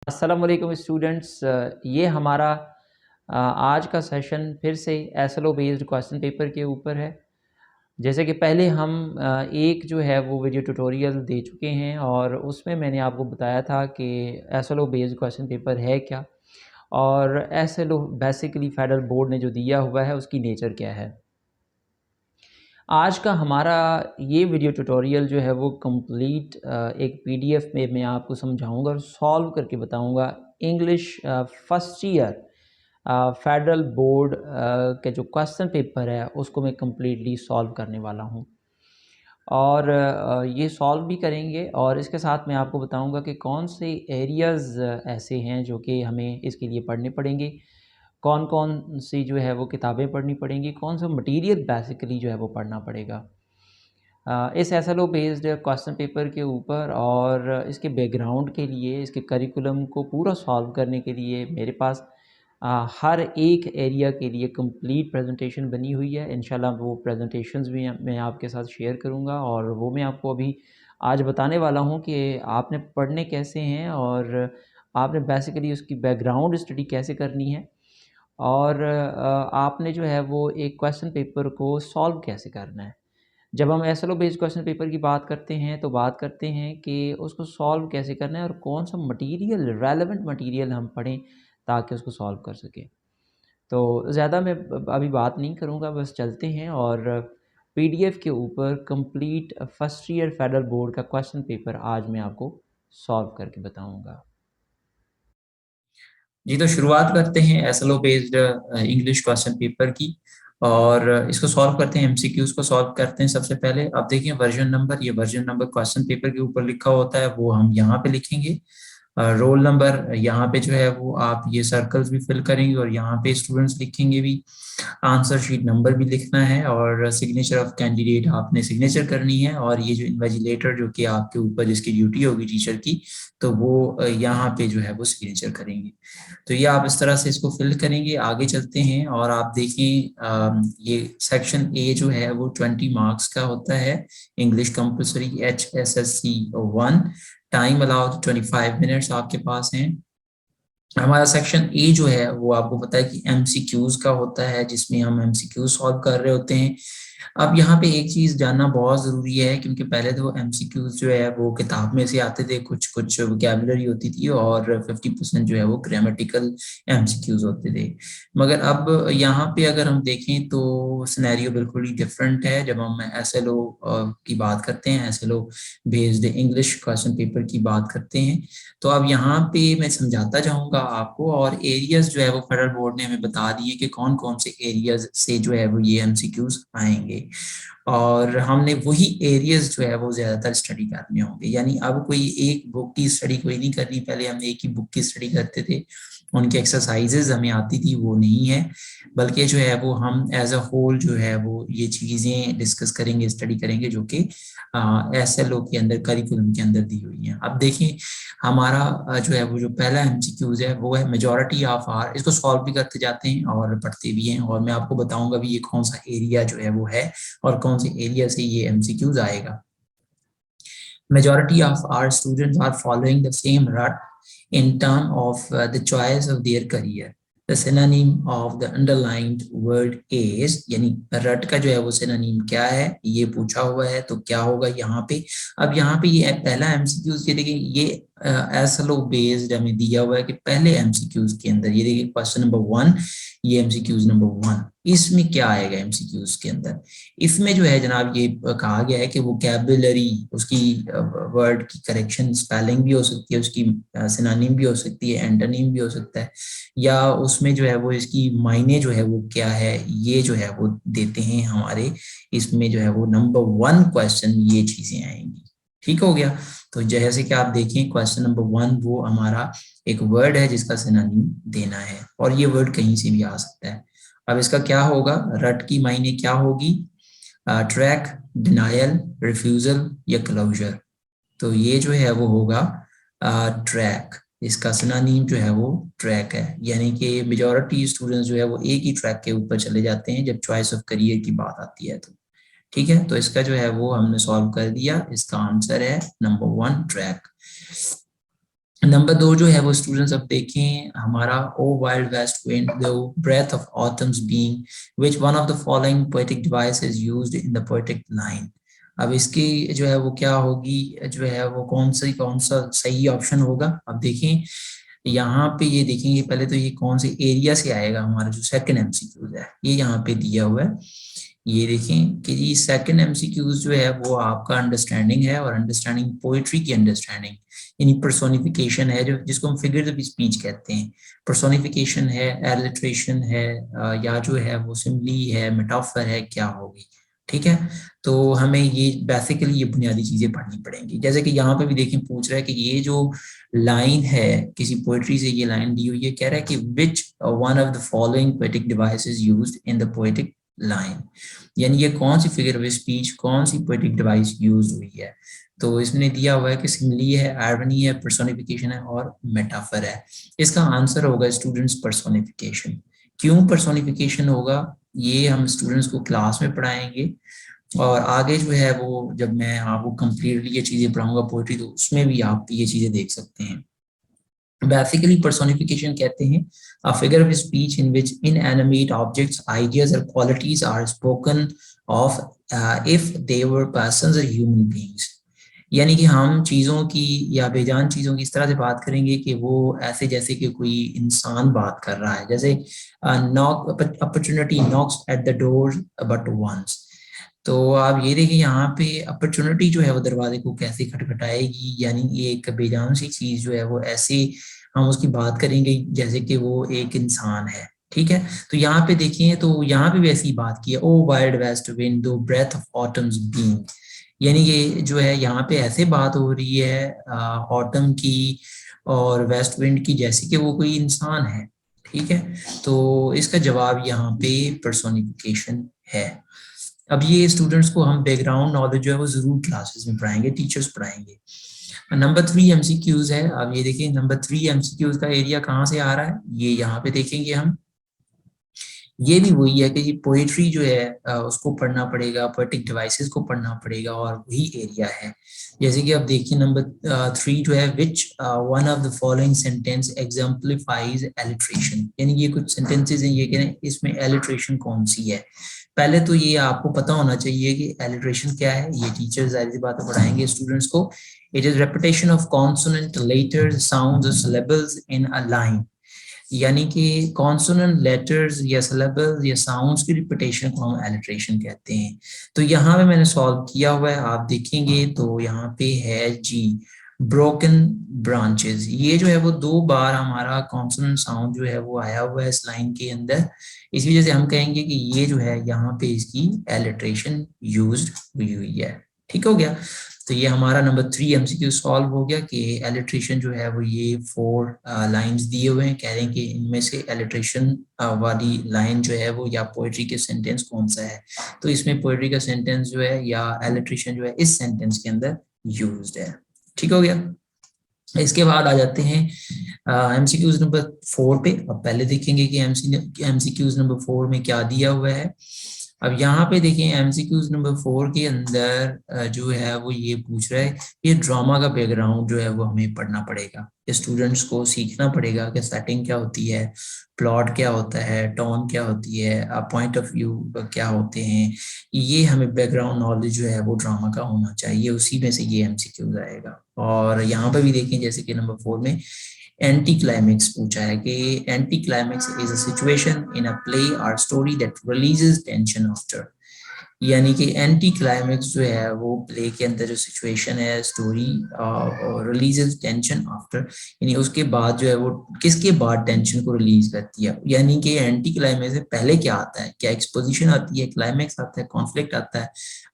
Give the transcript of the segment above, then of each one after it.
अस्सलाम वालेकुम स्टूडेंट्स। ये हमारा आज का सेशन फिर से एसएलओ बेस्ड क्वेश्चन पेपर के ऊपर है। जैसे कि पहले हम एक जो है वो वीडियो ट्यूटोरियल दे चुके हैं और उसमें मैंने आपको बताया था कि एसएलओ बेस्ड क्वेश्चन पेपर है क्या और एसएलओ बेसिकली फेडरल बोर्ड ने जो दिया हुआ है उसकी नेचर क्या है। आज का हमारा ये वीडियो ट्यूटोरियल जो है वो कंप्लीट एक पीडीएफ में मैं आपको समझाऊंगा और सॉल्व करके बताऊंगा English first year federal board के जो क्वेश्चन पेपर है उसको मैं कम्प्लीटली सॉल्व करने वाला हूँ और ये सॉल्व भी करेंगे और इसके साथ मैं आपको बताऊंगा कि कौन से एरियाज़ ऐसे हैं जो कि हमें इसके लिए पढ़ने पड़ेंगे, कौन कौन सी जो है वो किताबें पढ़नी पड़ेंगी, कौन सा मटेरियल बेसिकली जो है वो पढ़ना पड़ेगा इस एसएलओ बेस्ड क्वेश्चन पेपर के ऊपर। और इसके बैकग्राउंड के लिए, इसके करिकुलम को पूरा सॉल्व करने के लिए मेरे पास हर एक एरिया के लिए कंप्लीट प्रेजेंटेशन बनी हुई है। इंशाल्लाह वो प्रेजेंटेशंस भी मैं आपके साथ शेयर करूंगा और वो मैं आपको अभी आज बताने वाला हूं कि आपने पढ़ने कैसे हैं और आपने बेसिकली उसकी बैकग्राउंड स्टडी कैसे करनी है और आपने जो है वो एक क्वेश्चन पेपर को सॉल्व कैसे करना है। जब हम एसएलओ बेस्ड क्वेश्चन पेपर की बात करते हैं तो बात करते हैं कि उसको सॉल्व कैसे करना है और कौन सा मटेरियल, रेलेवेंट मटेरियल हम पढ़ें ताकि उसको सॉल्व कर सकें। तो ज़्यादा मैं अभी बात नहीं करूँगा, बस चलते हैं और पीडीएफ के ऊपर complete first year federal board का क्वेश्चन पेपर आज मैं आपको सॉल्व करके बताऊँगा। जी तो शुरुआत करते हैं SLO based English question paper की और इसको सॉल्व करते हैं। एमसीक्यूज को सॉल्व करते हैं। सबसे पहले आप देखिए वर्जन नंबर, ये वर्जन नंबर क्वेश्चन पेपर के ऊपर लिखा होता है, वो हम यहाँ पे लिखेंगे। रोल नंबर यहाँ पे जो है वो आप ये सर्कल्स भी फिल करेंगे और यहाँ पे स्टूडेंट्स लिखेंगे भी। आंसर शीट नंबर भी लिखना है और सिग्नेचर ऑफ कैंडिडेट आपने सिग्नेचर करनी है। और ये जो इन्विजिलेटर जो कि आपके ऊपर जिसकी ड्यूटी होगी टीचर की, तो वो यहाँ पे जो है वो सिग्नेचर करेंगे। तो ये आप इस तरह से इसको फिल करेंगे। आगे चलते हैं और आप देखें ये सेक्शन ए जो है वो 20 मार्क्स का होता है। English compulsory HSSC 1, time allowed 25 minutes आपके पास हैं। हमारा सेक्शन ए जो है वो आपको पता है कि एमसीक्यूज का होता है, जिसमें हम एमसीक्यू सॉल्व कर रहे होते हैं। अब यहाँ पे एक चीज जानना बहुत जरूरी है, क्योंकि पहले तो एमसीक्यूज जो है वो किताब में से आते थे, कुछ कुछ वोकैबुलरी होती थी और 50% जो है वो ग्रामेटिकल एमसीक्यूज होते थे। मगर अब यहाँ पे अगर हम देखें तो सिनेरियो बिल्कुल ही डिफरेंट है। जब हम एसएलओ की बात करते हैं, SLO based English question paper की बात करते हैं, तो अब यहाँ पे मैं समझाता जाऊंगा आपको। और एरियाज जो है वो फेडरल बोर्ड ने हमें बता दिए कि कौन कौन से एरियाज से जो है वो ये एमसीक्यूज आएंगे, और हमने वही एरियाज जो है वो ज्यादातर स्टडी करने होंगे। यानी अब कोई एक बुक की स्टडी कोई नहीं करनी, पहले हम एक ही बुक की स्टडी करते थे, उनकी एक्सरसाइजेज हमें आती थी, वो नहीं है। बल्कि जो है वो हम एज अ होल जो है वो ये चीजें डिस्कस करेंगे, स्टडी करेंगे, जो कि एसएलओ के अंदर करिकुलम के अंदर दी हुई है। अब देखिए हमारा जो है वो जो पहला एमसीक्यूज है वो है मेजॉरिटी ऑफ आर। इसको सॉल्व भी करते जाते हैं और पढ़ते भी हैं, और मैं आपको बताऊंगा भी ये कौन सा एरिया जो है वो है और कौन से एरिया से ये एमसीक्यूज आएगा। Majority of our students are following the same rut in terms of the choice of their career. The synonym of the underlined word is, यानी रट का जो है वो synonym क्या है ये पूछा हुआ है, तो क्या होगा यहाँ पे। अब यहाँ पे ये पहला एमसीक्यूज, ये देखिए ये एसएलओ बेस्ड हमें दिया हुआ है कि पहले एमसीक्यूज के अंदर ये देखिए क्वेश्चन नंबर 1, ये एमसीक्यूज नंबर 1, इसमें क्या आएगा एमसीक्यूज के अंदर। इसमें जो है जनाब ये कहा गया है कि वोकैबुलरी, उसकी वर्ड की करेक्शन, स्पेलिंग भी हो सकती है, उसकी सिनोनिम भी हो सकती है, एंटोनिम भी हो सकता है, या उसमें जो है वो इसकी मायने जो है वो क्या है, ये जो है वो देते हैं हमारे। इसमें जो है वो नंबर 1 क्वेश्चन ये चीजें आएंगी। ठीक हो गया। तो जैसे कि आप देखें क्वेश्चन नंबर 1 वो हमारा एक वर्ड है जिसका सिनोनिम देना है, और ये वर्ड कहीं से भी आ सकता है। अब इसका क्या होगा, रट की मायने क्या होगी, ट्रैक, डिनायल, रिफ्यूजल या क्लोजर। तो ये जो है वो होगा ट्रैक। इसका सिनोनिम जो है वो ट्रैक है। यानी कि मेजॉरिटी स्टूडेंट्स जो है वो एक ही ट्रैक के ऊपर चले जाते हैं जब चॉइस ऑफ करियर की बात आती है। तो ठीक है, तो इसका जो है वो हमने सॉल्व कर दिया। इसका आंसर है नंबर 1 ट्रैक। नंबर 2 जो है वो स्टूडेंट्स अब देखें हमारा, O wild west wind the breath of autumn's being which one of the following poetic device is used in the poetic line. अब इसकी जो है वो क्या होगी, जो है वो कौन सा सही ऑप्शन होगा। अब देखें यहाँ पे, ये देखेंगे पहले तो ये कौन से एरिया से आएगा, हमारा जो सेकंड एमसीक्यूज है ये यहाँ पे दिया हुआ है। ये देखें कि ये सेकंड एमसीक्यूज जो है वो आपका अंडरस्टैंडिंग है, और अंडरस्टैंडिंग पोइट्री की अंडरस्टैंडिंग यानी पर्सोनिफिकेशन है, जो जिसको हम फिगर ऑफ स्पीच कहते हैं। पर्सोनिफिकेशन है, एलिट्रेशन है, या जो है वो सिंबली है, मेटाफर है, क्या होगी। ठीक है, तो हमें ये बेसिकली ये बुनियादी चीजें पढ़नी पड़ेंगी। जैसे कि यहाँ पे भी देखें पूछ रहा है कि ये जो लाइन है किसी पोएट्री से, ये लाइन दी हुई है, कह रहा है कि विच one of the following poetic device is used in the poetic line, यानी ये कौन सी फिगर ऑफ स्पीच, कौन सी पोएटिक डिवाइस यूज हुई है। तो इसमें दिया हुआ है कि सिमिली है, आयरनी है, पर्सोनिफिकेशन है और मेटाफर है। इसका आंसर होगा स्टूडेंट्स पर्सोनिफिकेशन। क्यों पर्सोनिफिकेशन होगा ये हम स्टूडेंट्स को क्लास में पढ़ाएंगे, और आगे जो है वो जब मैं आपको कंप्लीटली ये चीजें पढ़ाऊंगा पोएट्री, तो उसमें भी आप ये चीजें देख सकते हैं। बेसिकली पर्सोनिफिकेशन कहते हैं a figure of speech in which inanimate objects, ideas or qualities are spoken of if they were persons or human beings। यानी कि हम चीज़ों की या बेजान चीज़ों की इस तरह से बात करेंगे कि वो ऐसे जैसे कि कोई इंसान बात कर रहा है। जैसे knock opportunity knocks at the door but once. तो आप ये देखिए यहाँ पे अपॉर्चुनिटी जो है वो दरवाजे को कैसे खटखटाएगी, यानी ये एक बेजान सी चीज जो है वो ऐसे हम उसकी बात करेंगे जैसे कि वो एक इंसान है। ठीक है, तो यहाँ पे देखिए, तो यहाँ पे भी ऐसी बात की है, ओ वाइल्ड वेस्ट विंड दो ब्रेथ ऑफ ऑटम्स बीइंग, यानी ये जो है यहाँ पे ऐसे बात हो रही है ऑटम की और वेस्ट विंड की, जैसे कि वो कोई इंसान है। ठीक है, तो इसका जवाब यहाँ पे पर्सोनिफिकेशन है। अब ये स्टूडेंट्स को हम बैकग्राउंड नॉलेज जो है वो जरूर क्लासेस में पढ़ाएंगे, टीचर्स पढ़ाएंगे। नंबर 3 एमसीक्यूज है। अब ये देखिए नंबर 3 एमसीक्यूज का एरिया कहाँ से आ रहा है, ये यहाँ पे देखेंगे हम। ये भी वही है कि ये पोएट्री जो है उसको पढ़ना पड़ेगा, पोएटिक डिवाइसेस को पढ़ना पड़ेगा, और वही एरिया है। जैसे कि अब देखिए नंबर 3 जो है, which one of the following sentence exemplifies alliteration, यानी ये कुछ सेंटेंसेस हैं, ये कह रहे हैं इसमें एलिट्रेशन कौन सी है। पहले तो ये आपको पता होना चाहिए कि एलिट्रेशन क्या है, ये टीचर्स जाहिर सी बात है पढ़ाएंगे स्टूडेंट्स को। It is repetition of consonant letters sounds और सिलेबल्स इन अ लाइन, यानी कि कॉन्सोनेंट लेटर्स या सिलेबल्स या साउंड्स की रिपीटेशन को हम एलिट्रेशन कहते हैं। तो यहाँ पे मैंने सॉल्व किया हुआ है, आप देखेंगे तो यहाँ पे है जी ब्रोकन ब्रांचेस। ये जो है वो 2 बार हमारा कॉन्सोनेंट साउंड जो है वो आया हुआ है इस लाइन के अंदर, इस वजह से हम कहेंगे कि ये जो है यहाँ पे इसकी एलिट्रेशन यूज्ड हुई हुई है। ठीक हो गया, तो ये हमारा नंबर 3 एमसीक्यू सॉल्व हो गया कि एलिट्रेशन जो है वो ये 4 लाइंस दिए हुए हैं, कह रहे हैं कि इनमें से एलिट्रेशन वाली लाइन जो है वो या पोएट्री के सेंटेंस कौन सा है। तो इसमें पोएट्री का सेंटेंस जो है या एलिट्रेशन जो है इस सेंटेंस के अंदर यूज्ड है। ठीक हो गया, इसके बाद आ जाते हैं एमसीक्यूज नंबर 4 पे। अब पहले देखेंगे कि एमसीक्यूज नंबर 4 में क्या दिया हुआ है। अब यहाँ पे देखिए एमसीक्यूज नंबर 4 के अंदर जो है वो ये पूछ रहा है, ये ड्रामा का बैकग्राउंड जो है वो हमें पढ़ना पड़ेगा, स्टूडेंट्स को सीखना पड़ेगा कि सेटिंग क्या होती है, प्लॉट क्या होता है, टोन क्या होती है, पॉइंट ऑफ व्यू क्या होते हैं। ये हमें बैकग्राउंड नॉलेज जो है वो ड्रामा का होना चाहिए, उसी में से ये एमसीक्यूज आएगा। और यहाँ पे भी देखें जैसे कि नंबर 4 में एंटी क्लाइमेक्स पूछा है कि anti climax is a situation in a play और story that releases tension after, यानी कि एंटी क्लाइमेक्स जो है वो प्ले के अंदर जो सिचुएशन है, स्टोरी रिलीजेस टेंशन आफ्टर, यानी उसके बाद जो है वो किसके बाद टेंशन को रिलीज करती है। यानी कि एंटी क्लाइमेक्स से पहले क्या आता है, क्या एक्सपोजिशन आती है, क्लाइमेक्स आता है, कॉन्फ्लिक्ट आता है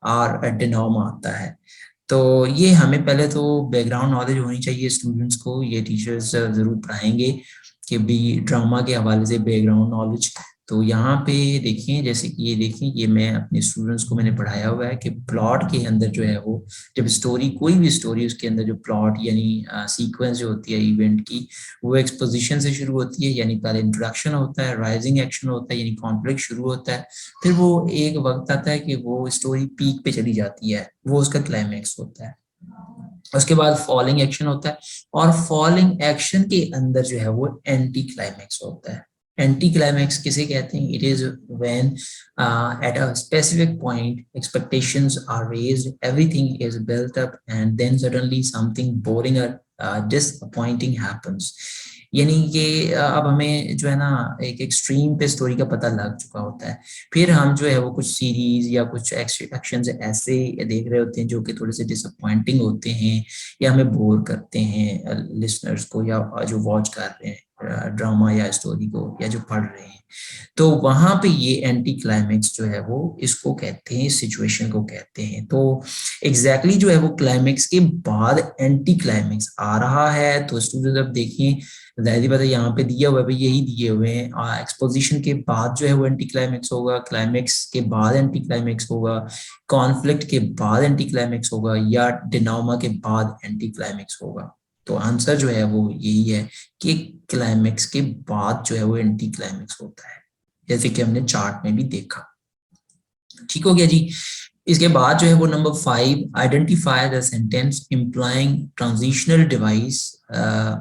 और डेनोम आता है। तो ये हमें पहले तो बैकग्राउंड नॉलेज होनी चाहिए स्टूडेंट्स को, ये टीचर्स जरूर पढ़ाएंगे कि भी ड्रामा के हवाले से बैकग्राउंड नॉलेज। तो यहाँ पे देखिए जैसे कि ये देखिए, ये मैं अपने स्टूडेंट्स को मैंने पढ़ाया हुआ है कि प्लॉट के अंदर जो है वो जब स्टोरी, कोई भी स्टोरी, उसके अंदर जो प्लॉट यानी सीक्वेंस जो होती है इवेंट की, वो एक्सपोजिशन से शुरू होती है, यानी पहले इंट्रोडक्शन होता है, राइजिंग एक्शन होता है यानी कॉन्फ्लिक्ट शुरू होता है, फिर वो एक वक्त आता है कि वो स्टोरी पीक पे चली जाती है, वो उसका क्लाइमेक्स होता है। उसके बाद फॉलोइंग एक्शन होता है, और फॉलोइंग एक्शन के अंदर जो है वो एंटी क्लाइमैक्स होता है। एंटी क्लाइमैक्स किसे कहते हैं? It is when at a specific point expectations are raised, everything is built up and then suddenly something boring और डिसअपॉइंटिंग हैपेंस। यानी कि अब हमें जो है ना एक एक्सट्रीम पे स्टोरी का पता लग चुका होता है, फिर हम जो है वो कुछ सीरीज या कुछ एक्शन ऐसे देख रहे होते हैं जो कि थोड़े से डिसअपॉइंटिंग होते हैं या हमें बोर करते हैं लिसनर्स को, या जो वॉच कर रहे हैं ड्रामा या स्टोरी को, या जो पढ़ रहे हैं। तो वहां पे ये एंटी क्लाइमेक्स जो है वो इसको कहते हैं, सिचुएशन को कहते हैं। तो एग्जैक्टली जो है वो क्लाइमेक्स के बाद एंटी क्लाइमेक्स आ रहा है। तो स्टूडेंट अब देखिए, जाहिर बात है यहाँ पे दिया हुआ है, यही दिए हुए हैं। एक्सपोजिशन के बाद जो है वो एंटी क्लाइमेक्स होगा, क्लाइमेक्स के बाद एंटी क्लाइमेक्स होगा, कॉन्फ्लिक्ट के बाद एंटी क्लाइमेक्स होगा, या डिनोमा के बाद एंटी क्लाइमेक्स होगा। तो आंसर जो है वो यही है कि क्लाइमेक्स के बाद जो है वो एंटी क्लाइमेक्स होता है, जैसे कि हमने चार्ट में भी देखा। ठीक हो गया जी। इसके बाद जो है वो number 5, identify the sentence implying transitional device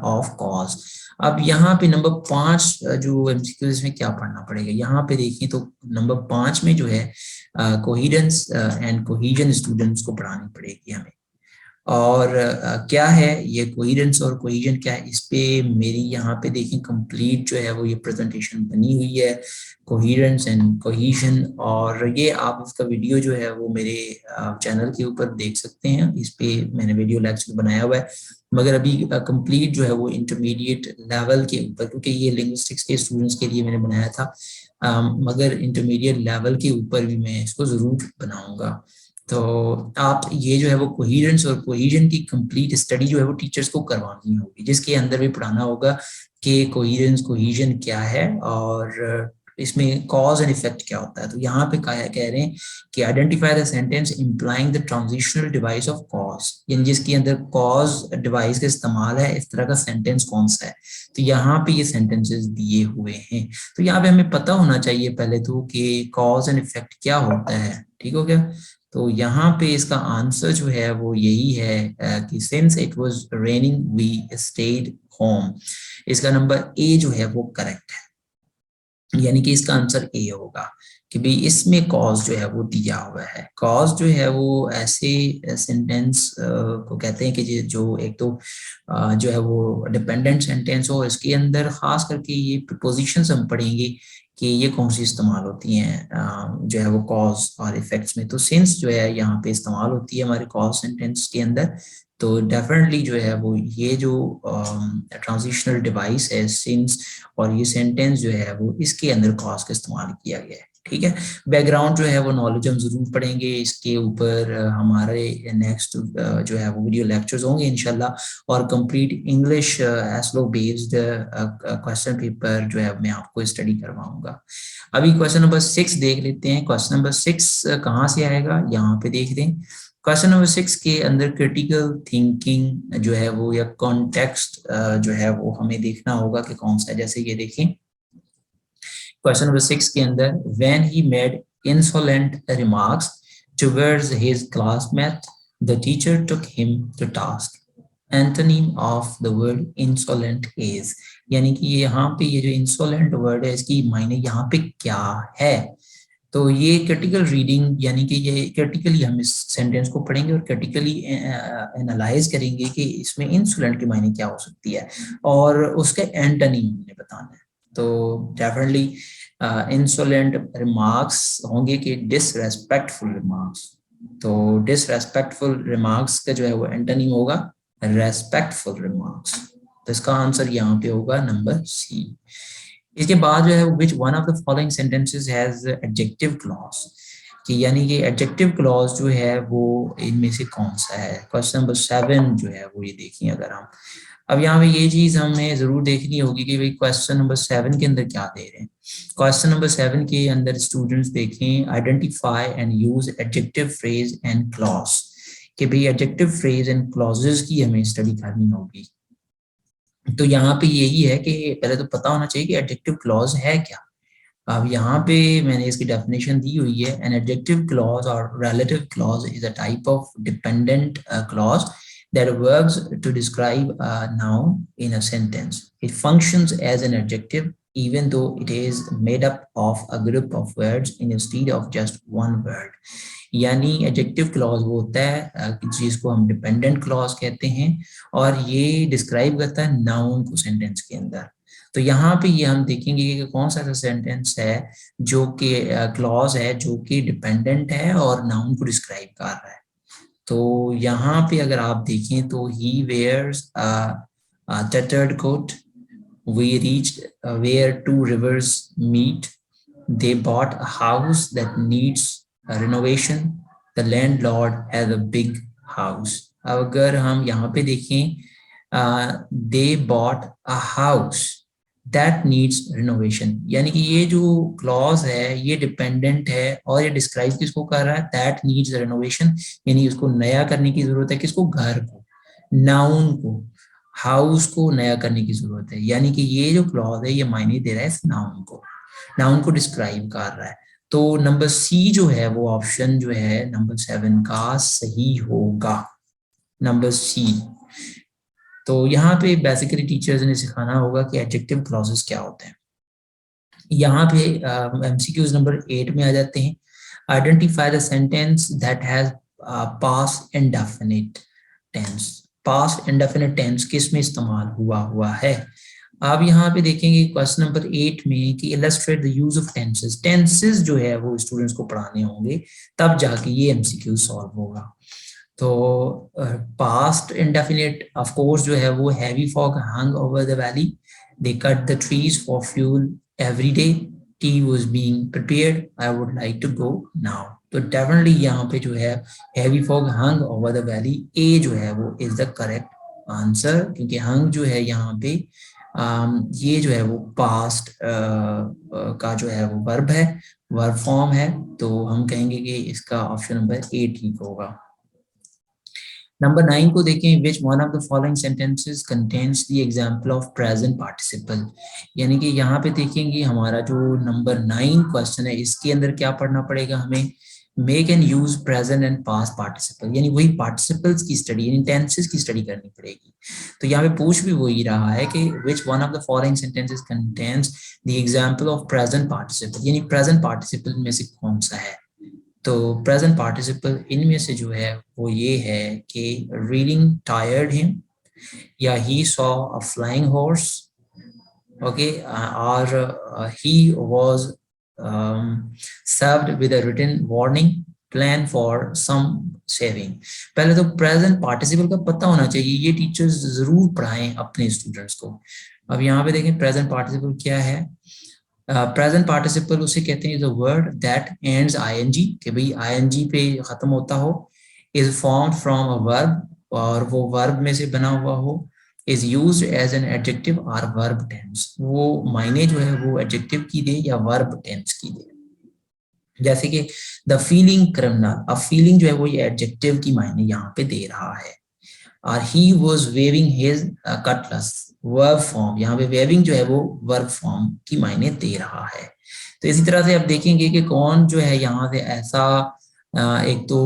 of cause. अब यहाँ पे नंबर 5 जो एमसीक्यू इसमें क्या पढ़ना पड़ेगा, यहाँ पे देखिए तो नंबर 5 में जो है कोहेरेंस एंड कोहेजन स्टूडेंट्स को पढ़ानी पड़ेगी हमें। और क्या है ये कोहेरेंस और कोहेजन क्या है, इस पे मेरी यहाँ पे देखें कंप्लीट जो है वो ये प्रेजेंटेशन बनी हुई है, कोहेरेंस एंड कोहेजन। और ये आप इसका वीडियो जो है वो मेरे चैनल के ऊपर देख सकते हैं, इस पे मैंने वीडियो लेक्चर बनाया हुआ है। मगर अभी कंप्लीट जो है वो इंटरमीडिएट लेवल के ऊपर, क्योंकि ये लिंग्विस्टिक्स के स्टूडेंट्स के लिए मैंने बनाया था, मगर इंटरमीडिएट लेवल के ऊपर भी मैं इसको जरूर बनाऊंगा। तो आप ये जो है वो कोहेरेंस और कोहेजन की कंप्लीट स्टडी जो है वो टीचर्स को करवानी होगी, जिसके अंदर भी पढ़ाना होगा कि कोहेरेंस कोहेजन क्या है और इसमें कॉज एंड इफेक्ट क्या होता है। तो यहाँ पे कह रहे हैं कि identify the sentence implying the transitional device of cause, यानी जिसके अंदर कॉज डिवाइस का इस्तेमाल है, इस तरह का सेंटेंस कौन सा है। तो यहाँ पे ये सेंटेंसेस दिए हुए हैं। तो यहाँ पे हमें पता होना चाहिए पहले तो कि कॉज एंड इफेक्ट क्या होता है। ठीक हो गया। तो यहाँ पे इसका आंसर जो है वो यही है कि since it was raining we stayed home. इसका नंबर ए जो है वो करेक्ट है, यानी कि इसका आंसर ए होगा कि भाई इसमें कॉज जो है वो दिया हुआ है। कॉज जो है वो ऐसे सेंटेंस को कहते हैं कि जो एक तो जो है वो डिपेंडेंट सेंटेंस हो, इसके अंदर खास करके ये प्रीपोजिशंस हम पढ़ेंगे कि ये कौन सी इस्तेमाल होती हैं जो है वो कॉज और इफेक्ट्स में। तो सिंस जो है यहाँ पे इस्तेमाल होती है हमारे कॉज सेंटेंस के अंदर। तो डेफिनेटली जो है वो ये जो ट्रांजिशनल डिवाइस है सिंस, और ये सेंटेंस जो है वो इसके अंदर कॉज का इस्तेमाल किया गया है। ठीक है। बैकग्राउंड जो है वो नॉलेज हम जरूर पढ़ेंगे, इसके ऊपर हमारे नेक्स्ट जो है वो वीडियो लेक्चर्स होंगे इंशाल्लाह। और कंप्लीट इंग्लिश एस्लो बेस्ड क्वेश्चन पेपर जो है मैं आपको स्टडी करवाऊंगा। अभी क्वेश्चन नंबर 6 देख लेते हैं। क्वेश्चन नंबर 6 कहाँ से आएगा, यहाँ पे देख दें। क्वेश्चन नंबर 6 के अंदर क्रिटिकल थिंकिंग जो है वो या कॉन्टेक्स्ट जो है वो हमें देखना होगा कि कौन सा है। जैसे ये देखें क्वेश्चन नंबर 6 के अंदर, when he made insolent remarks towards his classmate, the teacher took him to task. Antonym of the word insolent is, यानी कि यहाँ पे ये जो insolent word है इसकी मायने यहाँ पे क्या है। तो ये क्रिटिकल रीडिंग, यानी कि ये क्रिटिकली हम इस सेंटेंस को पढ़ेंगे और क्रिटिकली एनालाइज करेंगे कि इसमें इंसोलेंट की मायने क्या हो सकती है और उसके एंटोनिम हमने बताना है। तो डेफिनेटली इंसोलेंट रिमार्क्स होंगे कि डिसरेस्पेक्टफुल रिमार्क्स। तो डिसरेस्पेक्टफुल रिमार्क्स का जो है वो एंटोनिम होगा रेस्पेक्टफुल रिमार्क्स। तो इसका आंसर यहाँ पे होगा नंबर सी। इसके बाद जो है which one of the following sentences has adjective clause, कि यानी कि एडजेक्टिव क्लॉज जो है वो इनमें से कौन सा है। क्वेश्चन नंबर 7 जो है वो ये देखिए अगर हम, अब यहाँ पे ये चीज हमें जरूर देखनी होगी कि भाई क्वेश्चन नंबर 7 के अंदर क्या दे रहे हैं। क्वेश्चन नंबर 7 के अंदर स्टूडेंट्स देखें, identify and use adjective phrase and clause, कि भाई एडजेक्टिव फ्रेज एंड क्लॉजेस की हमें स्टडी करनी होगी। तो यहाँ पे यही है कि पहले तो पता होना चाहिए कि एडजेक्टिव क्लॉज है क्या। अब यहाँ पे मैंने इसकी डेफिनेशन दी हुई है, एन एडजेक्टिव क्लॉज और relative clause is a type of dependent clause that verbs to describe a noun in a sentence. It functions as an adjective even though it is made up of a group of words instead of just one word. यानी adjective clause वो होता है जिसको हम dependent clause कहते हैं और ये डिस्क्राइब करता है नाउन को सेंटेंस के अंदर। तो यहाँ पे ये हम देखेंगे कि कौन सा ऐसा सेंटेंस है जो कि क्लॉज है जो कि डिपेंडेंट है और नाउन को डिस्क्राइब कर रहा है। तो यहाँ पे अगर आप देखें तो he wears a tattered coat, we reached where two rivers meet, they bought a house that needs a renovation, the landlord has a big house। अगर हम यहाँ पे देखें they bought a house that needs renovation, यानी कि ये जो clause है ये डिपेंडेंट है और ये डिस्क्राइब किसको कर रहा है, that needs renovation, यानी उसको नया करने की जरूरत है, किसको, घर को, नाउन को, हाउस को नया करने की जरूरत है। यानी कि ये जो क्लॉज है ये मायने दे रहा है इस नाउन को डिस्क्राइब कर रहा है। तो नंबर सी जो है वो ऑप्शन जो है नंबर 7 का सही होगा, नंबर सी। तो यहाँ पे बेसिकली टीचर्स ने सिखाना होगा कि एडजेक्टिव क्लॉजेस क्या होते हैं। यहाँ पे एमसीक्यूज नंबर 8 में आ जाते हैं। Identify the sentence that has past indefinite tense. Past indefinite tense किस में इस्तेमाल हुआ है। आप यहाँ पे देखेंगे क्वेश्चन नंबर 8 में कि illustrate the use of tenses. Tenses जो है वो स्टूडेंट्स को पढ़ाने होंगे तब जाके ये एमसीक्यू सॉल्व होगा। तो पास्ट इंडेफिनिट ऑफ कोर्स जो है वो heavy fog hung over the valley, they cut the trees for fuel every day, tea was being prepared, I would like to go now. तो डेफिनेटली यहाँ पे जो है heavy fog hung over the valley, ए जो है वो is the correct answer, क्योंकि हंग जो है यहाँ पे ये जो है वो पास्ट का जो है वो वर्ब है, वर्ब फॉर्म है। तो हम कहेंगे कि इसका ऑप्शन नंबर ए ठीक होगा। नंबर 9 को देखें, विच one of the following sentences contains the example of present participle. यानी कि यहाँ पे देखेंगे हमारा जो नंबर 9 क्वेश्चन है इसके अंदर क्या पढ़ना पड़ेगा हमें, make and use present and past participle, यानी वही पार्टिसिपल्स की स्टडी यानी टेंसेस की स्टडी करनी पड़ेगी। तो यहाँ पे पूछ भी वही रहा है कि विच one of the following sentences contains the example of present participle, यानी प्रेजेंट पार्टिसिपल में से कौन सा है। तो प्रेजेंट पार्टिसिपल इनमें से जो है वो ये है कि रीडिंग टायर्ड हिम, या he saw a flying horse, okay, और he was served with a written warning, plan for some saving. पहले तो प्रेजेंट पार्टिसिपल का पता होना चाहिए, ये टीचर्स जरूर पढ़ाएं अपने स्टूडेंट्स को। अब यहाँ पे देखें प्रेजेंट पार्टिसिपल क्या है। प्रेजेंट पार्टिसिपल उसे कहते हैं, वर्ड दैट एंड्स आईएनजी, कि भाई आईएनजी पे खत्म होता हो, is formed from a verb, और वो वर्ब में से बना हुआ हो, is used as an adjective और वर्ब टेंस, वो मायने जो है वो एडजेक्टिव की दे या वर्ब टेंस की दे। जैसे कि द फीलिंग क्रिमिनल, अब फीलिंग जो है वो ये एडजेक्टिव की मायने यहाँ पे दे रहा है। और he was waving his cutlass, verb form, यहाँ पे वेविंग जो है वो वर्ब फॉर्म की मायने दे रहा है। तो इसी तरह से आप देखेंगे कि कौन जो है यहाँ से ऐसा एक तो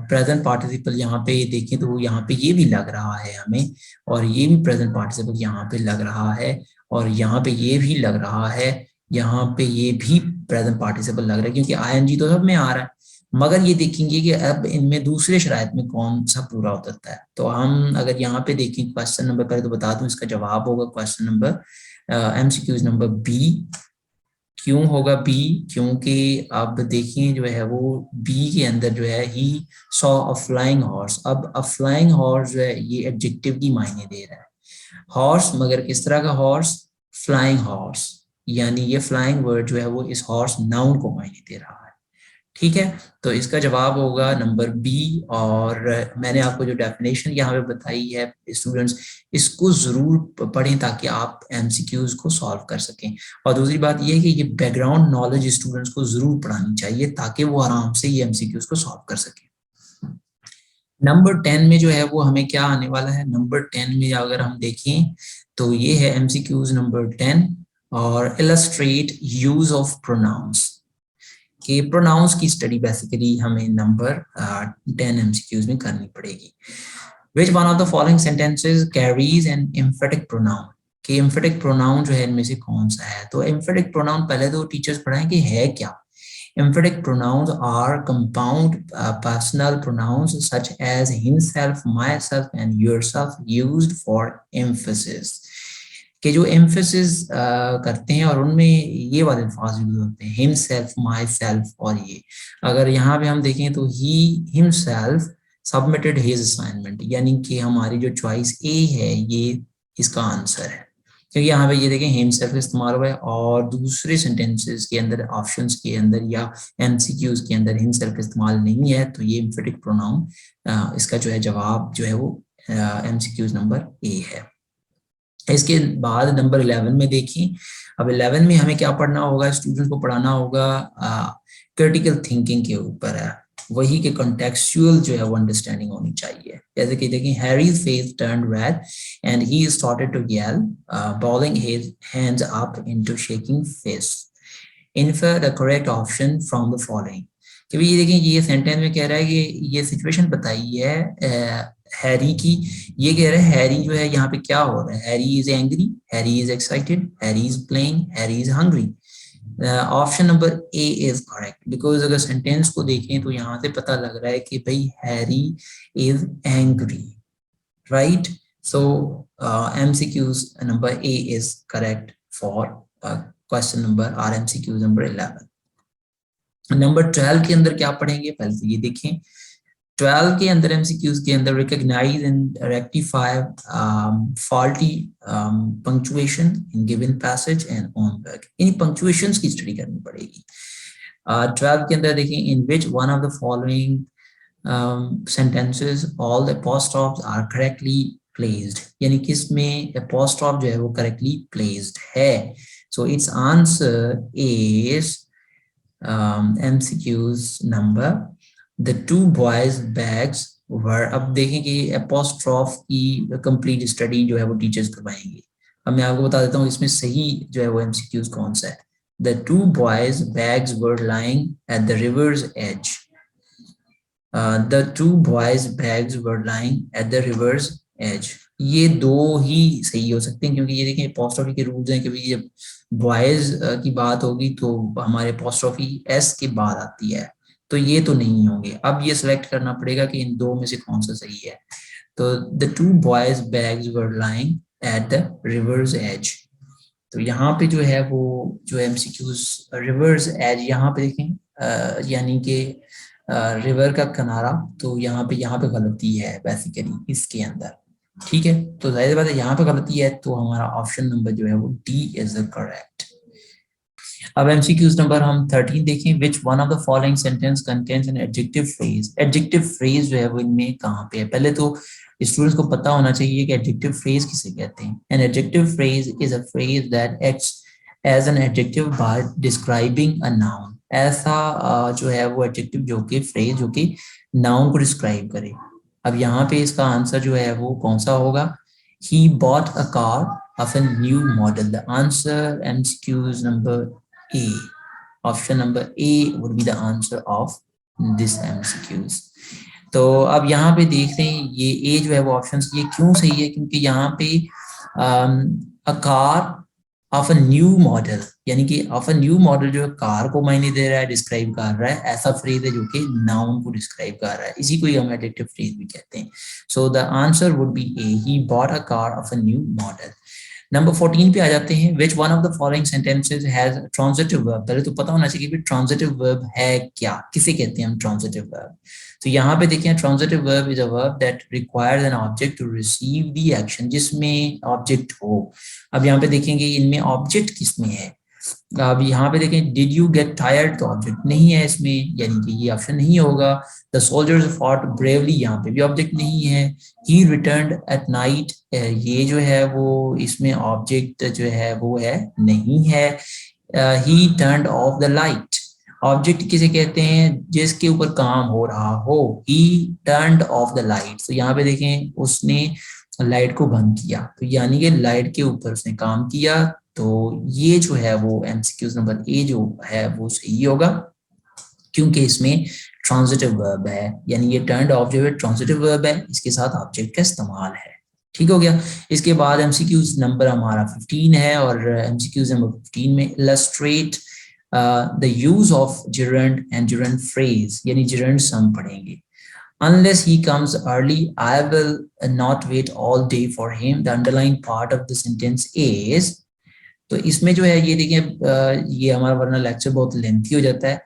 प्रेजेंट पार्टिसिपल यहाँ पे देखें तो यहाँ पे ये भी लग रहा है हमें, और ये भी प्रेजेंट पार्टिसिपल यहाँ पे लग रहा है, और यहाँ पे ये भी लग रहा है, यहाँ पे ये भी प्रेजेंट पार्टिसिपल लग रहा है, क्योंकि आईएनजी तो सब में आ रहा है। मगर ये देखेंगे कि अब इनमें दूसरे शराइत में कौन सा पूरा होता है। तो हम अगर यहाँ पे देखें क्वेश्चन नंबर, पहले तो बता दूं इसका जवाब होगा question number MCQs number B. क्यों होगा बी, क्योंकि अब देखिए जो है वो बी के अंदर जो है ही सॉ अ फ्लाइंग हॉर्स। अब अ फ्लाइंग हॉर्स जो है ये एडजेक्टिव की मायने दे रहा है, हॉर्स, मगर किस तरह का हॉर्स, फ्लाइंग हॉर्स, यानी ये फ्लाइंग वर्ड जो है वो इस हॉर्स नाउन को मायने दे रहा है। ठीक है, तो इसका जवाब होगा नंबर बी। और मैंने आपको जो डेफिनेशन यहाँ पे बताई है स्टूडेंट्स, इसको जरूर पढ़ें ताकि आप एमसीक्यूज को सॉल्व कर सकें। और दूसरी बात ये है कि ये बैकग्राउंड नॉलेज स्टूडेंट्स को जरूर पढ़ानी चाहिए ताकि वो आराम से ये एमसीक्यूज को सॉल्व कर सकें। नंबर 10 में जो है वो हमें क्या आने वाला है, नंबर 10 में अगर हम देखें तो ये है एमसीक्यूज नंबर 10, और इलस्ट्रेट यूज ऑफ प्रोनाउंस, कि प्रोनाउंस की स्टडी बेसिकली हमें नंबर 10 एमसीक्यूज में करनी पड़ेगी। Which one of the following sentences carries an emphatic pronoun? कि emphatic pronoun जो है इनमें से कौन सा है? तो emphatic pronoun पहले तो टीचर्स पढ़ाएंगे है क्या. Emphatic pronouns are compound personal pronouns such as himself, myself, and yourself used for emphasis. कि जो emphasis करते हैं और उनमें ये वाले अल्फाज यूज होते हैं, himself, myself और ये. अगर यहाँ पे हम देखें तो he himself submitted his assignment, यानी कि हमारी जो चॉइस ए है ये इसका आंसर है, क्योंकि यहाँ पे ये देखें हिमसेल्फ इस्तेमाल हुआ है और दूसरे सेंटेंसेस के अंदर ऑप्शंस के अंदर या एमसीक्यूज के अंदर हिमसेल्फ इस्तेमाल नहीं है, तो ये एम्फेटिक प्रोनाउन इसका जो है जवाब जो है वो एमसीक्यूज नंबर ए है. इसके बाद नंबर 11 में देखिए. अब 11 में हमें क्या पढ़ना होगा, स्टूडेंट्स को पढ़ाना होगा क्रिटिकल थिंकिंग के ऊपर है, वही के कॉन्टेक्चुअल जो है वो अंडरस्टैंडिंग होनी चाहिए. जैसे कि देखिए Harry's face turned red and he started to yell, balling his hands up into shaking fist. Infer the correct option from the following. कि ये देखिए ये सेंटेंस में कह रहा है कि ये सिचुएशन बताई है हैरी की. ये कह रहा है हैरी जो है यहाँ पे क्या हो रहा है, Harry is angry, Harry is excited, Harry is playing, Harry is hungry. Option number A is correct, because अगर सेंटेंस को देखें तो यहाँ से पता लग रहा है कि भाई Harry is angry, right. So MCQs number A is correct for question number or MCQs number 11. Number 12 के अंदर क्या पढ़ेंगे, पहले तो ये देखें. 12 के अंदर एमसीक्यूज के अंदर recognise and rectify faulty punctuation in given passage and on work. इन पंक्चुएशंस की स्टडी करनी पड़ेगी. 12 के अंदर देखें in which one of the following sentences all the apostrophes are correctly placed, यानी कि इसमें apostrophe जो है वो correctly placed है. So its answer is MCQs number the two boys bags were. अब देखें कि apostrophe की complete study जो है वो टीचर्स करवाएंगे. अब मैं आपको बता देता हूँ इसमें सही जो है वो MCQs कौन सा है. The two boys bags were lying at the river's edge. The two boys bags were lying at the river's edge. ये दो ही सही हो सकते हैं, क्योंकि ये देखें apostrophe के रूल्स हैं कि भाई जब बॉयज की बात होगी तो हमारे apostrophe s के बाद आती है, तो ये तो नहीं होंगे. अब ये सिलेक्ट करना पड़ेगा कि इन दो में से कौन सा सही है. तो the two boys bags were lying at the river's edge. तो यहाँ पे जो है वो जो MCQs रिवर्स एज यहाँ पे देखें यानी कि रिवर का किनारा, तो यहाँ पे गलती है बेसिकली इसके अंदर, ठीक है. तो जाहिर बात है यहाँ पे गलती है, तो हमारा ऑप्शन नंबर जो है वो डी इज द करेक्ट. अब एमसीक्यूज नंबर हम 13 देखें. विच one of the following sentence contains an adjective phrase. Adjective phrase जो है वो इनमें कहाँ पे है, पहले तो स्टूडेंट्स को पता होना चाहिए कि एडजेक्टिव फ्रेज किसे कहते हैं. An adjective phrase is a phrase that acts as an adjective by describing a noun. ऐसा जो है वो एडजेक्टिव जो कि फ्रेज जो कि नाउन को डिस्क्राइब करे. अब यहाँ पे इसका आंसर जो है वो कौन सा होगा. He bought a car of a new model. The answer MCQs number A, option number A would be the answer of this MCQs. तो अब यहाँ पे देख रहे हैं ये ए जो है वो ऑप्शन ये क्यों सही है, क्योंकि यहाँ पे a car of a new model, यानी कि ऑफ अ न्यू मॉडल जो है कार को मायने दे रहा है, डिस्क्राइब कर रहा है. ऐसा फ्रेज है जो कि नाउन को डिस्क्राइब कर रहा है, इसी को हम एडजेक्टिव फ्रेज भी कहते हैं. So the answer would B A, he bought a car of a new model. Number 14 पे आ जाते हैं. विच one of the following sentences has transitive verb. पहले तो पता होना चाहिए कि ट्रांजिटिव वर्ब है क्या, किसे कहते हैं हम ट्रांजिटिव वर्ब. तो यहाँ पे देखिए transitive verb is a verb that requires an object to receive the action, जिसमें ऑब्जेक्ट हो. अब यहाँ पे देखेंगे इनमें ऑब्जेक्ट किसमें है. अब यहाँ पे देखें डिड यू गेट टायर्ड, तो ऑब्जेक्ट नहीं है इसमें, यानी कि ये ऑप्शन नहीं होगा. द सोल्जर्स फॉट ब्रेवली, यहाँ पे भी ऑब्जेक्ट नहीं है. ही रिटर्न्ड एट नाइट, ये जो है वो इसमें ऑब्जेक्ट जो है वो है नहीं है. ही turned of the light, object किसे कहते हैं जिसके ऊपर काम हो रहा हो. ही टर्न्ड ऑफ द लाइट, तो यहाँ पे देखें उसने लाइट को बंद किया, तो यानी कि लाइट के ऊपर उसने काम किया. तो ये जो है वो एमसीक्यूज नंबर ए जो है वो सही होगा, क्योंकि इसमें ट्रांजिटिव वर्ब है, यानी ये टर्न्ड ऑब्जेक्ट है, ट्रांजिटिव वर्ब है, इसके साथ ऑब्जेक्ट का इस्तेमाल है। ठीक हो गया। इसके बाद एमसीक्यूज नंबर हमारा 15 है, और एमसीक्यूज नंबर 15 में illustrate the use of gerund and gerund phrase, यानी gerund हम पढ़ेंगे। Unless he comes early, I will not wait all day for him. The underlying part of the sentence is, तो इसमें जो है ये देखिए, ये हमारा वरना लेक्चर बहुत लेंथी हो जाता है।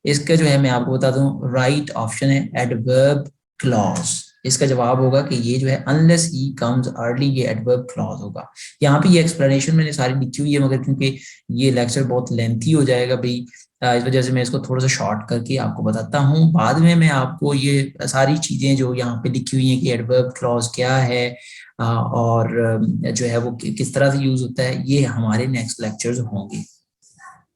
इसका जो है मैं आपको बता दूं, राइट ऑप्शन है एडवर्ब क्लॉज। इसका जवाब होगा कि ये जो है अनलेस ही कम्स अर्ली, ये एडवर्ब क्लॉज होगा। यहाँ पे ये एक्सप्लेनेशन मैंने सारी लिखी हुई है, मगर क्योंकि ये लेक्चर बहुत लेंथी हो जाएगा भाई, इस वजह से मैं इसको थोड़ा सा शॉर्ट करके आपको बताता हूँ। बाद में मैं आपको ये सारी चीजें जो यहाँ पे लिखी हुई हैं कि एडवर्ब क्लॉज क्या है और जो है वो किस तरह से यूज होता है, ये हमारे नेक्स्ट लेक्चर्स होंगे।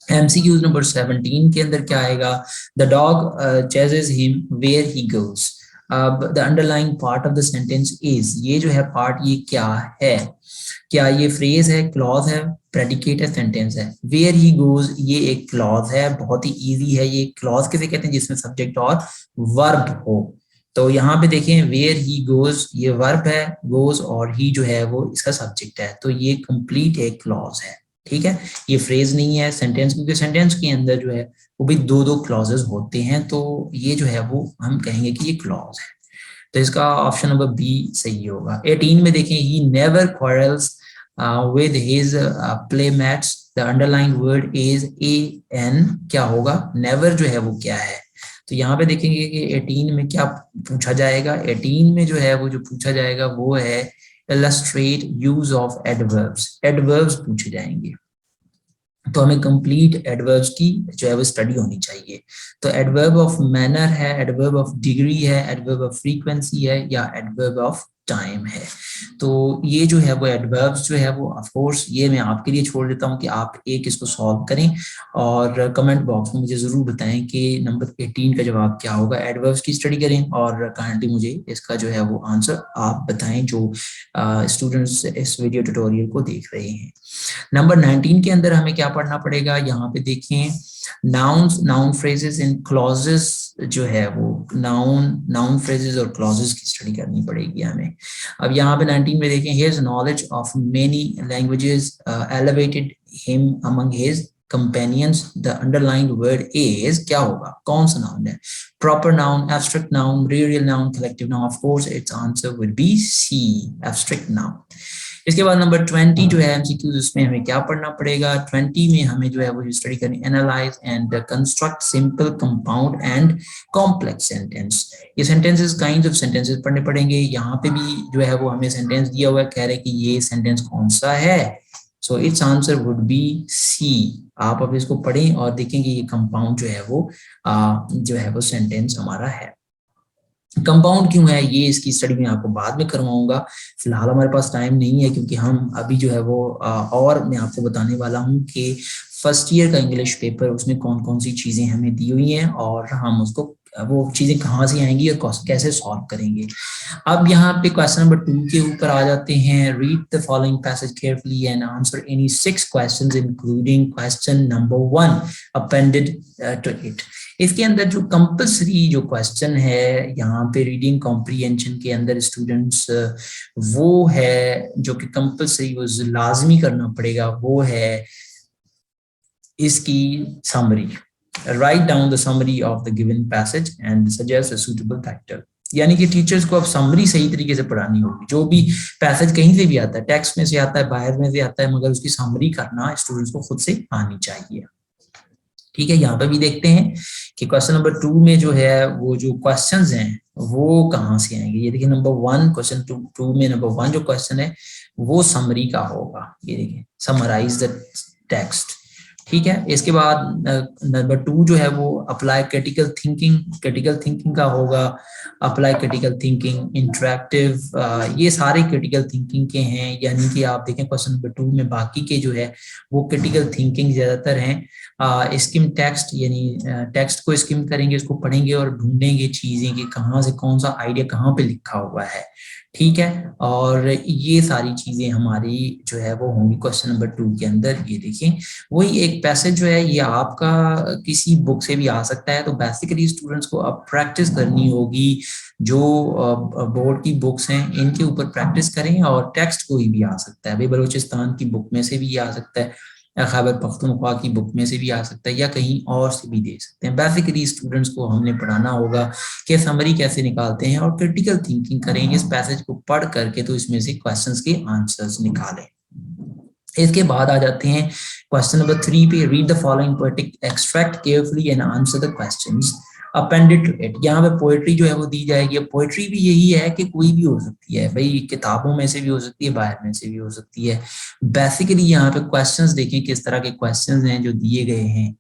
MCQ नंबर 17 के अंदर क्या आएगा, the dog chases him where he goes। अब the underlying part of the sentence is, ये जो है पार्ट ये क्या है, क्या ये फ्रेज है, क्लॉज है, प्रेडिकेट है, सेंटेंस है। वेयर ही गोज ये एक क्लॉज है, बहुत ही इजी है। ये क्लॉज किसे कहते हैं, जिसमें सब्जेक्ट और वर्ब हो। तो यहाँ पे देखें, वेयर ही गोज ये वर्ब है, गोज और ही जो है वो इसका सब्जेक्ट है, तो ये कंप्लीट एक क्लॉज है। ठीक है, ये फ्रेज नहीं है सेंटेंस, क्योंकि सेंटेंस के अंदर जो है वो भी दो दो क्लॉजेस होते हैं, तो ये जो है वो हम कहेंगे कि ये क्लॉज है। तो इसका ऑप्शन नंबर बी सही होगा। 18 में देखें, he never quarrels with his playmates। the underlying word is an, क्या होगा, never जो है वो क्या है। तो यहाँ पे देखेंगे कि 18 में क्या पूछा जाएगा। 18 में जो है वो जो पूछा जाएगा वो है illustrate use of adverbs। adverbs पूछे जाएंगे, तो हमें कंप्लीट एडवर्ब्स की जो है वो स्टडी होनी चाहिए। तो एडवर्ब ऑफ मैनर है, एडवर्ब ऑफ डिग्री है, एडवर्ब ऑफ फ्रीक्वेंसी है, या एडवर्ब ऑफ टाइम है। तो ये जो है वो एडवर्ब्स जो है वो ऑफ कोर्स ये मैं आपके लिए छोड़ देता हूँ कि आप एक इसको सॉल्व करें और कमेंट बॉक्स में मुझे जरूर बताएं कि नंबर 18 का जवाब क्या होगा। एडवर्ब्स की स्टडी करें और काइंडली मुझे इसका जो है वो आंसर आप बताएं, जो स्टूडेंट्स इस वीडियो ट्यूटोरियल को देख रहे हैं। नंबर 19 के अंदर हमें क्या पढ़ना पड़ेगा, यहाँ पे देखें, नाउन्स, नाउन फ्रेजेस इन क्लॉजेस जो है वो नाउन फ्रेजेस और क्लॉजेस की स्टडी करनी पड़ेगी हमें। अब यहाँ पे 19 में देखें, his knowledge of many languages elevated him among his companions। the underlined word is, क्या होगा, कौन सा नाउन है, proper noun, abstract noun, real noun, collective noun। of course its answer would be C, abstract noun। इसके बाद number 20 जो है MCQs, उसमें हमें क्या पढ़ना पड़ेगा। 20 में हमें जो है वो स्टडी करनी, analyse and construct simple, compound and complex sentence. ये सेंटेंसेस, काइंड्स ऑफ सेंटेंसेस पढ़ने पड़ेंगे। यहाँ पे भी जो है वो हमें सेंटेंस दिया हुआ है, कह रहे हैं कि ये सेंटेंस कौन सा है। So its answer would be C. आप अब इसको पढ़ें और देखें कि ये कंपाउंड जो है वो सेंटेंस हमारा है। कंपाउंड क्यों है, ये इसकी स्टडी में आपको बाद में करवाऊंगा, फिलहाल हमारे पास टाइम नहीं है, क्योंकि हम अभी जो है वो और मैं आपको बताने वाला हूँ कि फर्स्ट ईयर का इंग्लिश पेपर, उसमें कौन कौन सी चीजें हमें दी हुई हैं और हम उसको वो चीजें कहाँ से आएंगी और कैसे सॉल्व करेंगे। अब यहाँ पे क्वेश्चन नंबर 2 के ऊपर आ जाते हैं। Read the following passage carefully and answer any 6 questions including question number 1 appended to it. इसके अंदर जो कंपल्सरी जो क्वेश्चन है यहाँ पे रीडिंग कॉम्प्रीहेंशन के अंदर स्टूडेंट्स, वो है जो कि कंपल्सरी, वो लाजमी करना पड़ेगा, वो है इसकी summary. Write down the summary of the given passage and suggest a suitable title. यानी कि टीचर्स को अब समरी सही तरीके से पढ़ानी होगी। जो भी पैसेज कहीं से भी आता है, टेक्स्ट में से आता है, बाहर में से आता है, मगर उसकी समरी करना स्टूडेंट्स को खुद से आनी चाहिए। ठीक है, यहाँ पे भी देखते हैं कि क्वेश्चन नंबर 2 में जो है वो जो क्वेश्चंस हैं वो कहाँ से आएंगे। ये देखिए नंबर 1 क्वेश्चन 2 में नंबर 1 जो क्वेश्चन है वो समरी का होगा। ये देखिए, समराइज द टेक्स्ट। ठीक है, इसके बाद नंबर 2 जो है वो अप्लाई क्रिटिकल थिंकिंग का होगा। अप्लाई क्रिटिकल थिंकिंग, इंटरेक्टिव, ये सारे क्रिटिकल थिंकिंग के हैं। यानी कि आप देखें क्वेश्चन नंबर 2 में बाकी के जो है वो क्रिटिकल थिंकिंग ज्यादातर हैं। स्किम टेक्स्ट, यानी टेक्स्ट को स्किम करेंगे, उसको पढ़ेंगे और ढूंढेंगे चीजें कि कहाँ से कौन सा आइडिया कहाँ पे लिखा हुआ है। ठीक है। और ये सारी चीजें हमारी जो है वो होंगी क्वेश्चन नंबर 2 के अंदर। ये देखिए वही एक पैसेज जो है ये आपका किसी बुक से भी आ सकता है, तो बेसिकली स्टूडेंट्स को अब प्रैक्टिस करनी होगी। जो बोर्ड की बुक्स हैं इनके ऊपर प्रैक्टिस करें, और टेक्स्ट कोई भी आ सकता है भाई, बलूचिस्तान की बुक में से भी आ सकता है, या खैबर पख्तूनख्वा की बुक में से भी आ सकता है, या कहीं और से भी दे सकते हैं। बेसिकली स्टूडेंट्स को हमने पढ़ाना होगा कि समरी कैसे निकालते हैं, और क्रिटिकल थिंकिंग करें इस पैसेज को पढ़ करके, तो इसमें से क्वेश्चंस के आंसर्स निकालें। इसके बाद आ जाते हैं क्वेश्चन नंबर 3 पे। Read the following poetic extract carefully and answer the questions appended to it. यहाँ पे पोएट्री जो है वो दी जाएगी। पोएट्री भी यही है कि कोई भी हो सकती है भाई, किताबों में से भी हो सकती है, बाहर में से भी हो सकती है। बेसिकली यहाँ पे क्वेश्चंस देखें किस तरह के क्वेश्चंस हैं जो दिए गए हैं।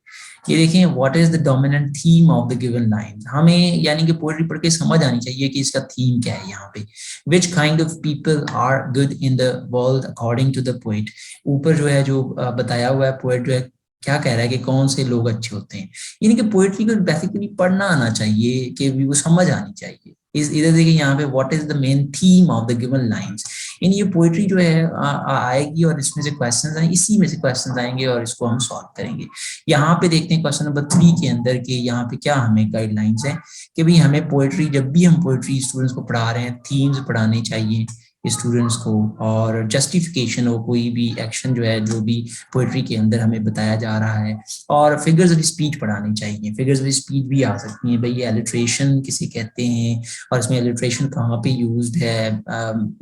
ये देखें, what is the dominant theme of the given line. हमें यानी कि पोएट्री पढ़ के समझ आनी चाहिए कि इसका थीम क्या है यहाँ पे। Which kind of people are good in the world according to the poet. ऊपर जो है जो बताया हुआ है, पोएट जो है क्या कह रहा है कि कौन से लोग अच्छे होते हैं। यानी कि पोएट्री को बेसिकली पढ़ना आना चाहिए, कि वो समझ आनी चाहिए। इधर देखिए यहाँ पे what is the main theme of the given lines. यानी ये पोएट्री जो है आएगी, और इसमें से क्वेश्चंस आएंगे, इसी में से क्वेश्चंस आएंगे, और इसको हम सॉल्व करेंगे। यहाँ पे देखते हैं क्वेश्चन नंबर 3 के अंदर के यहाँ पे क्या हमें गाइडलाइंस है कि भाई हमें पोएट्री, जब भी हम पोएट्री स्टूडेंट्स को पढ़ा रहे हैं, थीम्स पढ़ाने चाहिए स्टूडेंट्स को, और जस्टिफिकेशन हो कोई भी एक्शन जो है जो भी पोएट्री के अंदर हमें बताया जा रहा है, और फिगर्स ऑफ स्पीच पढ़ानी चाहिए। फिगर्स ऑफ स्पीच भी आ सकती हैं भाई, एलिट्रेशन किसे कहते हैं, और इसमें एलिट्रेशन कहाँ पे यूज्ड है,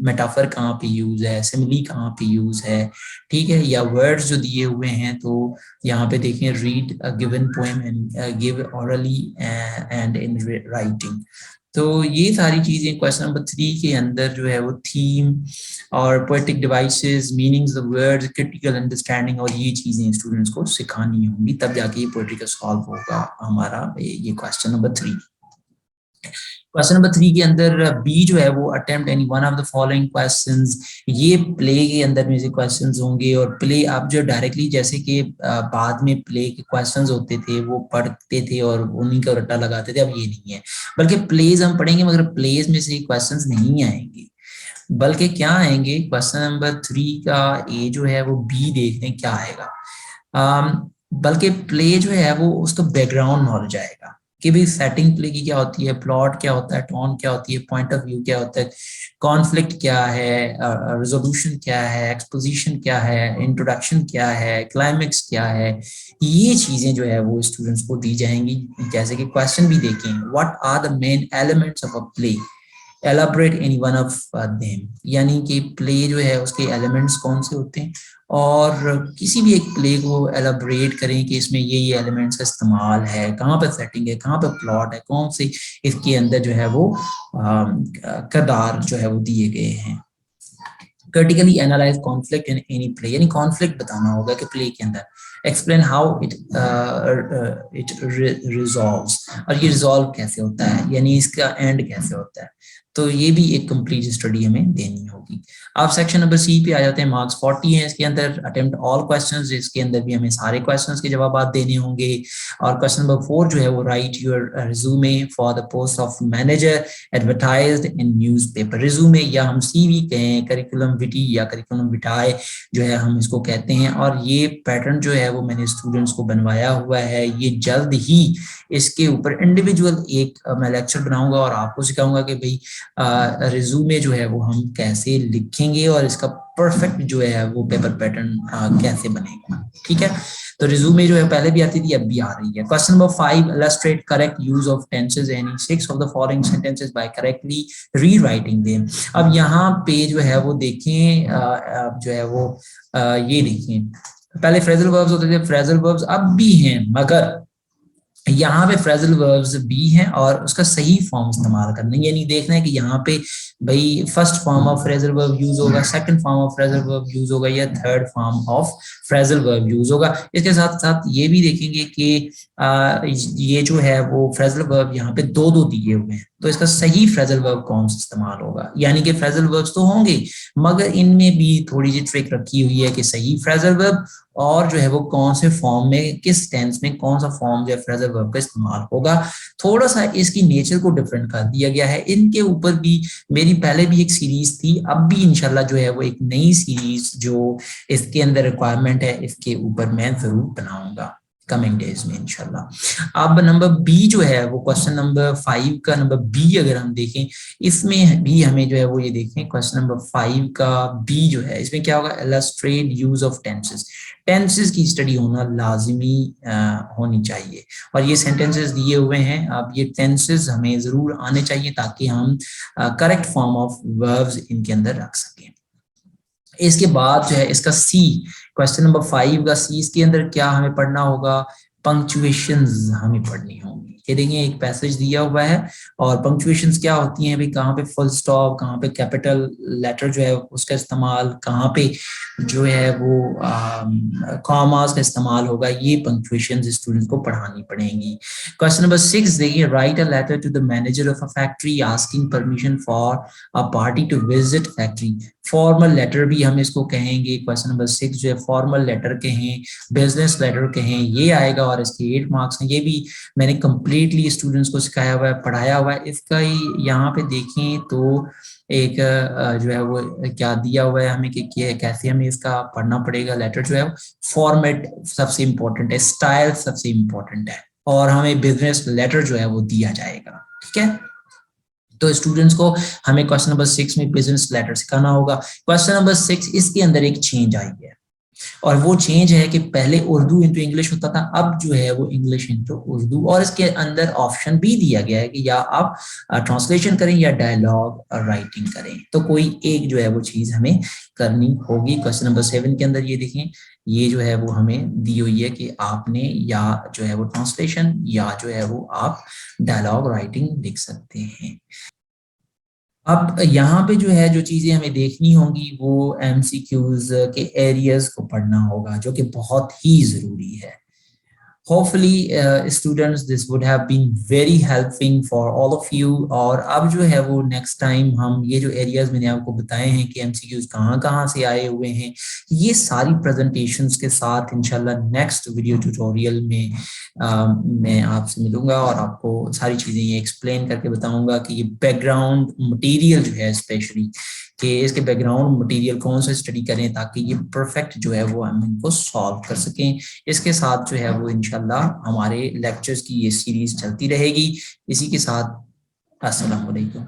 मेटाफर कहाँ पे यूज है, सिमिली कहाँ पे यूज है, ठीक है। या वर्ड्स जो दिए हुए हैं, तो यहाँ पे देखें, read a given poem and give hourly and in writing. तो ये सारी चीजें क्वेश्चन नंबर 3 के अंदर जो है वो थीम और poetic devices, meanings of words, critical understanding, और ये चीजें स्टूडेंट्स को सिखानी होंगी, तब जाके ये पोएट्री का सॉल्व होगा हमारा ये क्वेश्चन नंबर 3। क्वेश्चन नंबर 3 के अंदर बी जो है वो attempt any one of the following questions. ये प्ले के अंदर में से क्वेश्चंस होंगे, और प्ले आप जो डायरेक्टली जैसे कि बाद में प्ले के क्वेश्चंस होते थे वो पढ़ते थे और उन्हीं का रट्टा लगाते थे, अब ये नहीं है। बल्कि प्लेज हम पढ़ेंगे, मगर प्लेज में से क्वेश्चंस नहीं आएंगे, बल्कि क्या आएंगे, क्वेश्चन नंबर 3 का ए जो है वो बी देखते हैं क्या आएगा। बल्कि प्ले जो है वो उसका बैकग्राउंड नॉलेज आएगा कि भाई सेटिंग प्ले की क्या होती है, प्लॉट क्या होता है, टोन क्या होती है, पॉइंट ऑफ व्यू क्या होता है, कॉन्फ्लिक्ट क्या है, रिजोल्यूशन क्या है, एक्सपोजिशन क्या है, इंट्रोडक्शन क्या है, क्लाइमेक्स क्या है। ये चीजें जो है वो स्टूडेंट्स को दी जाएंगी। जैसे कि क्वेश्चन भी देखें, what are the main elements of a play, elaborate any one of them. यानी कि प्ले जो है उसके एलिमेंट्स कौन से होते हैं, और किसी भी एक प्ले को एलाबरेट करें कि इसमें ये एलिमेंट्स का इस्तेमाल है, कहाँ पे सेटिंग है, कहाँ पे प्लॉट है, कौन से इसके अंदर जो है वो किरदार जो है वो दिए गए हैं। Critically analyse conflict in any play, यानी कॉन्फ्लिक्ट बताना होगा कि प्ले के अंदर। एक्सप्लेन हाउ इट रिजॉल्व्स, और ये रिजॉल्व कैसे होता है, यानी इसका एंड कैसे होता है। तो ये भी एक कंप्लीट स्टडी हमें देनी होगी। अब सेक्शन नंबर सी पे आ जाते हैं। मार्क्स 40 हैं इसके अंदर। अटेम्प्ट ऑल क्वेश्चंस, इसके अंदर भी हमें सारे क्वेश्चंस के जवाब देने होंगे। और क्वेश्चन नंबर 4 जो है वो right your resume for the post of manager advertised in newspaper. Resume या हम सीवी कहें, करिकुलम विटी या करिकुलम विटाए जो है हम इसको कहते हैं। और ये पैटर्न जो है वो मैंने स्टूडेंट्स को बनवाया हुआ है। ये जल्द ही इसके ऊपर इंडिविजुअल एक मैं लेक्चर बनाऊंगा और आपको सिखाऊंगा कि भाई रिज्यूमे जो है वो हम कैसे लिखेंगे, और इसका परफेक्ट जो है वो पेपर पैटर्न कैसे बनेगा। ठीक है, तो रिज्यूमे जो है पहले भी आती थी, अब भी आ रही है। Question number 5, illustrate correct use of tenses any 6 of the following sentences bye correctly rewriting them. अब यहाँ पे जो है वो देखें, जो है वो ये देखें, पहले फ्रेजल वर्ब्स होते थे, फ्रेजल वर्ब्स अब भी हैं, मगर यहाँ पे फ्रेजल वर्ब्स भी हैं और उसका सही फॉर्म इस्तेमाल करना है। यानी देखना है कि यहाँ पे भाई first form of phrasal verb use होगा, second form of phrasal verb use होगा, या third form of phrasal verb use होगा। इसके साथ साथ ये भी देखेंगे कि ये जो है वो फ्रेजल वर्ब यहाँ पे दो दिए हुए हैं, तो इसका सही फ्रेजल वर्ब कौन सा इस्तेमाल होगा, यानी कि फ्रेजल वर्ब्स तो होंगे मगर इनमें भी थोड़ी सी ट्रिक रखी हुई है कि सही फ्रेजल वर्ब और जो है वो कौन से फॉर्म में, किस टेंस में कौन सा फॉर्म जो है फ्रेजल वर्ब का इस्तेमाल होगा। थोड़ा सा इसकी नेचर को डिफरेंट कर दिया गया है। इनके ऊपर भी मेरी पहले भी एक सीरीज थी, अब भी इंशाल्लाह जो है वो एक नई सीरीज जो इसके अंदर रिक्वायरमेंट है इसके ऊपर मैं जरूर बनाऊंगा कमिंग डेज में इंशाल्लाह। अब नंबर बी जो है वो क्वेश्चन नंबर 5 का नंबर बी अगर हम देखें, इसमें भी हमें जो है वो ये देखें क्वेश्चन नंबर 5 का बी जो है, इसमें क्या होगा, illustrate use of tenses. Tenses की स्टडी होना लाजिमी होनी चाहिए और ये सेंटेंसेस दिए हुए हैं। अब ये टेंसेस हमें जरूर आने चाहिए ताकि हम करेक्ट फॉर्म ऑफ वर्ब्स इनके अंदर रख सकें। इसके बाद जो है इसका सी, क्वेश्चन नंबर 5 का सी, इसके अंदर क्या हमें पढ़ना होगा, पंक्चुएशंस हमें पढ़नी होंगी। ये देखिए एक पैसेज दिया हुआ है और पंक्चुएशंस क्या होती हैं भाई, कहाँ पे फुल स्टॉप, कहाँ पे कैपिटल लेटर जो है उसका इस्तेमाल, कहाँ पे जो है वो कॉमास का इस्तेमाल होगा, ये पंक्चुएशंस स्टूडेंट्स को पढ़ानी पड़ेंगी। क्वेश्चन नंबर 6 देखिए, write a letter to the manager of a factory asking permission for a party to visit factory. Formal letter भी हम इसको कहेंगे। क्वेश्चन नंबर 6 जो है फॉर्मल लेटर कहें, बिजनेस लेटर कहें, ये आएगा और इसके 8 मार्क्स हैं। ये भी मैंने कंप्लीटली स्टूडेंट्स को सिखाया हुआ है, पढ़ाया हुआ है। इसका ही यहाँ पे देखें तो एक जो है वो क्या दिया हुआ है हमें कि कैसे हमें इसका पढ़ना पड़ेगा। लेटर जो है फॉर्मेट सबसे इंपॉर्टेंट है, स्टाइल सबसे इंपॉर्टेंट है और हमें बिजनेस लेटर जो है वो दिया जाएगा। ठीक है, तो स्टूडेंट्स को हमें क्वेश्चन नंबर 6 में बिजनेस लेटर सिखाना होगा। क्वेश्चन नंबर 6 इसके अंदर एक चेंज आई है और वो चेंज है कि पहले उर्दू इनटू इंग्लिश होता था, अब जो है वो इंग्लिश इनटू उर्दू, और इसके अंदर ऑप्शन भी दिया गया है कि या आप ट्रांसलेशन करें या डायलॉग राइटिंग करें, तो कोई एक जो है वो चीज हमें करनी होगी। क्वेश्चन नंबर 7 के अंदर ये देखें, ये जो है वो हमें दी हुई है कि आपने या जो है वो ट्रांसलेशन या जो है वो आप डायलॉग राइटिंग लिख सकते हैं। अब यहाँ पे जो है जो चीजें हमें देखनी होंगी वो एमसीक्यूज के एरियाज को पढ़ना होगा जो कि बहुत ही जरूरी है। Hopefully, students, this would have been very helpful for all of you। और अब जो है वो नेक्स्ट टाइम हम ये जो एरियाज मैंने आपको बताए हैं कि एमसीक्यूज कहाँ से आए हुए हैं, ये सारी प्रेजेंटेशंस के साथ इंशाल्लाह नेक्स्ट वीडियो ट्यूटोरियल में मैं आपसे मिलूंगा और आपको सारी चीजें ये एक्सप्लेन करके बताऊंगा कि ये बैकग्राउंड मटेरियल जो है स्पेशली कि इसके बैकग्राउंड मटेरियल कौन सा स्टडी करें ताकि ये परफेक्ट जो है वो हम इनको सॉल्व कर सकें। इसके साथ जो है वो इंशाल्लाह हमारे लेक्चर्स की ये सीरीज चलती रहेगी। इसी के साथ अस्सलाम वालेकुम।